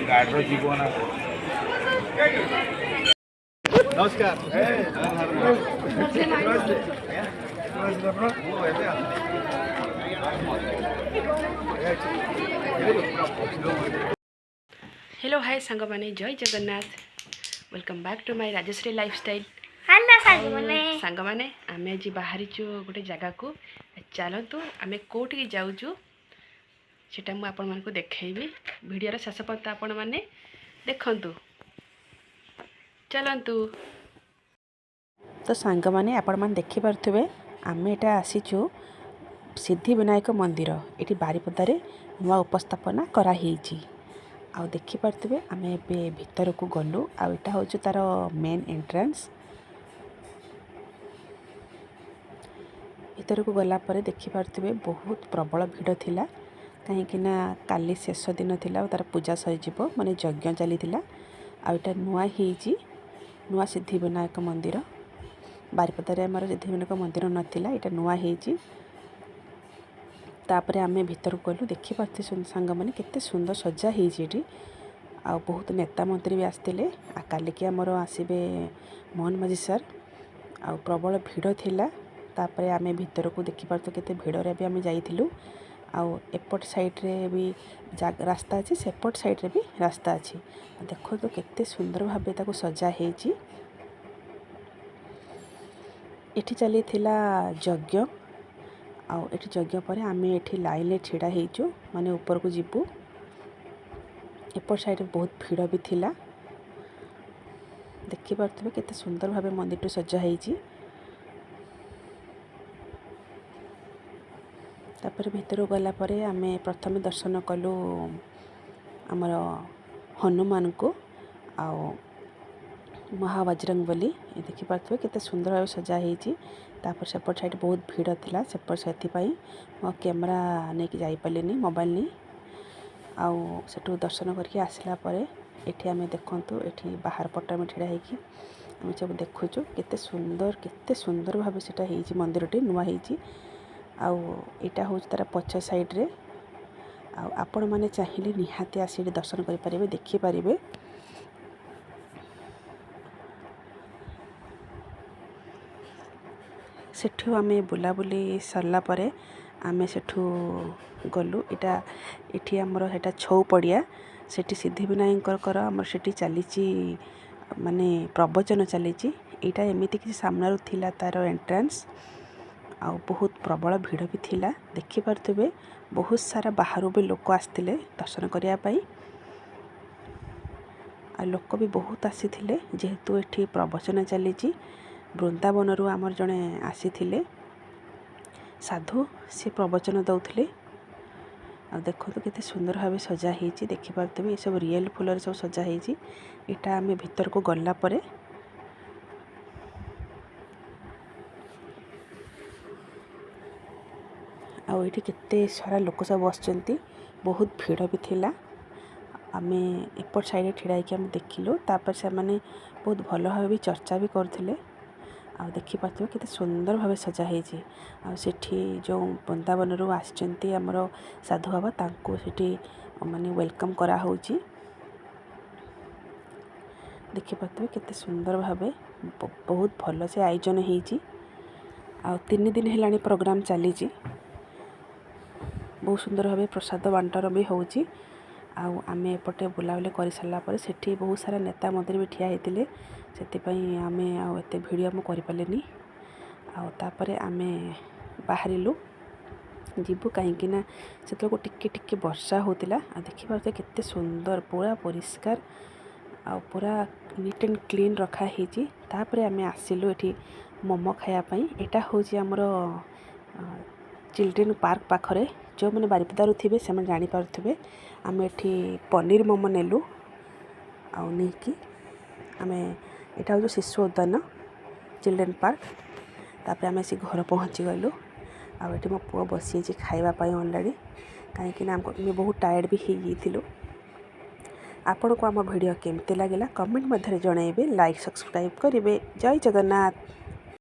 गाडर जीवन नमस्कार hello hi सांग मैंने जय Jagannath welcome back to my Rajshree lifestyle सांग मैंने आम आज बाहरी गोटे जगह को चलतु आम कौटी जाऊँ सेटा मुझे आपण मानक देखी वीडियोर शेष पर्यंत आपण मैंने देखंतु चलतु। तो सांग मैंने आपण मैंने देखी पारे आम एटा आसीचु सिद्धि विनायक मंदिर ये बारिपदारे नुआ उपस्थापना कराही आ देखिपे आम ए भीतर को गलु आटा हूँ तार मेन एंट्रांस भीतर को गलापर देखिपे बहुत प्रबल भिड़ थिला कहीं काली शेष दिन थिला तार पूजा सरीज माने यज्ञ चली आटा नुआ ही नुआ सिद्धि विनायक मंदिर बारिपदारे आमर सिद्धि विनायक मंदिर नाला यहाँ नुआ ही तापर आम भीतर को गलु देखिपे सांग मैंने केते सुंदर सजा होती आ बहुत नेता मंत्री भी आसते कालिकी आमर आसबे मोहन माझी सर आ प्रबल भिड़ थिला तापर आम भीतर को देखिपार केते भिड़े भी आम जाइलु एपट साइड्रे भी रास्ता अच्छे सेपट साइड्रे भी रास्ता अच्छी देखो तो केते सुंदर भाव ताको सजा होती एठी चली थिला यज्ञ आठी यज्ञ पर आम एठी लाइन छिड़ा होचु माने ऊपर को जीवु एपट साइड बहुत भिड़ भी थिला देखि पारथबे केते सुंदर भाव मंदिर टू सजा होती तापर भीतर गला परे आम प्रथम दर्शन कलु आमर हनुमान को आओ महाबजरंग बोली देखिपे केते सुंदर भाव सजा होती तापर सेपट साइड बहुत भिड़ थिला सेपट से मो कैमरा नहीं जापारे मोबाइल नहीं आउ सेठू दर्शन करके आसला परे एठी आमे देखंतु एठी बाहर पट में ठिड़ा होगी आम सब देखुचु केते सुंदर भाव सेटा होती मंदिरटी नुआ होती आईटा हूँ तार पछ साइड्रे आपण मैंने चाहिए निहाती आसी दर्शन करें देखिपारे सेठू आम बुलाबुली सरला परे आमे सेठू गलु इटा इठी आमर हेटा छौ पड़िया सेठी सिद्धि विनायक आमर सेठी चली माने प्रवचन चली इटा एमती कि सामना थिला तार एंट्रांस आ बहुत प्रबल भिड़ भी थिला देखि पारथबे बहुत सारा बाहर भी लोक आसते दर्शन करने आ लोक भी बहुत आसी जेहेतु एठी प्रवचन चली वृंदावन आमर जड़े आसी साधु सी प्रवचन दौले आ देखो तो केते सुंदर भाव सजा होती देखिपे ये सब रियल फुलर सब सजा होती इटा आम भीतर को गला परे आईटी केते सारा लोक सब बसचंती बहुत भिड़ भी थिला आम एपट साइड ठिड़ा आम देखिलु तापर से माने बहुत भल भाव भी चर्चा भी करथिले आ देखिपे केते सुंदर भाव सजा होती आठी जो वृंदावन आसचंती आमर साधु बाबा तांको सेठी माने वेलकम करा होची देखिपे केते सुंदर भाव बहुत भल से आयोजन होती आ 3 दिन है प्रोग्राम चली बहुत सुंदर भाव प्रसाद बांटर भी होची आम एपटे बुलाबुली कर सारा पर सेठी बहुत सारा नेता मंत्री भी ठिया होते से आम आते भिडियो आम करें आपर आम बाहरिलु जीवु कहीं से टिके टिके वर्षा होता देखिए केते सुंदर पूरा परिष्कार आ पूरा नीट एंड क्लीन रखाही तापर आम आसिलु एठी मोमो खायापाई एटा हूँ आमर चिल्ड्रेन पार्क पाखरे जो मैंने बारिपदारू थे से जापारे आम एठी पनीर मोमो नेलु आकी आम यहाँ हूँ शिशु उद्यान चिल्ड्रेन पार्क तापर आम आसी घर पहुँची गलु आठी मो पुआ बसी खावाई अलरेडी कहीं बहुत टायर्ड भी हो आपण को आम वीडियो केमती लगे कमेंट मध्य जनइबे लाइक सब्सक्राइब करेंगे। जय जगन्नाथ।